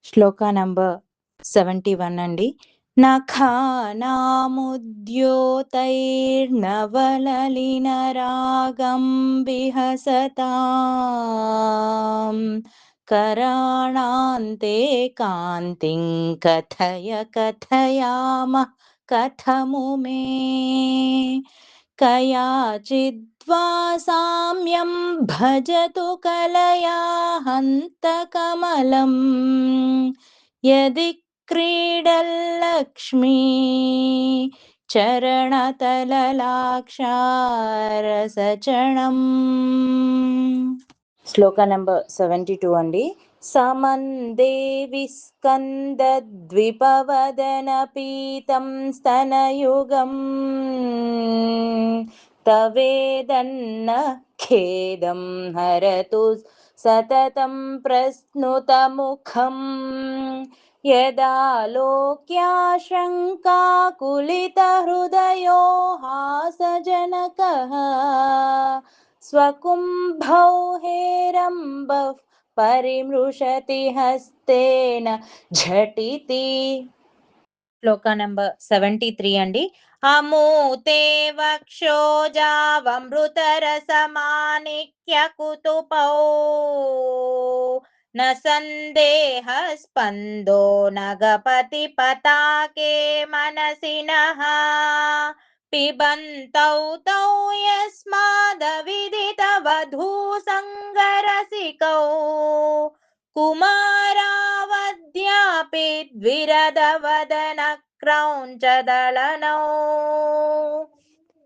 శ్లోక number 71 అండి. నఖానాముద్యోతైర్నవలలినరాగం విహసతాం కరాణాంతే కాంతిం కథయ కథయామః కథము మే కయాచిద్వా సామ్యం భజతు కలయా హంతకమలం యది క్రీడల్లక్ష్మీ చరణతలలాక్షారసచణం. శ్లోక number 72 అండి. సమందేవి స్కందద్విపవదన పీతం స్తనయుగం తవేదన్న ఖేదం హరతు సతతం ప్రస్నుతముఖం యదాలోక్యాశంకాకులితహృదయో హాసజనకః స్వకుంభౌ హేరంబః పరిమృశతి హస్తేన ఝటితి. శ్లోక నంబర్ 73 అండి. అమూతే వక్షోజావమృతరసమాణిక్య కుతుపౌ న సందేహ స్పందో నగపతి పతాకే మనసినః పిబంతౌ తౌ యస్మాదవిదిత వధూ సంగరసికౌ కుమారావద్యాపి ద్విరదవదన క్రౌంచదళనౌ.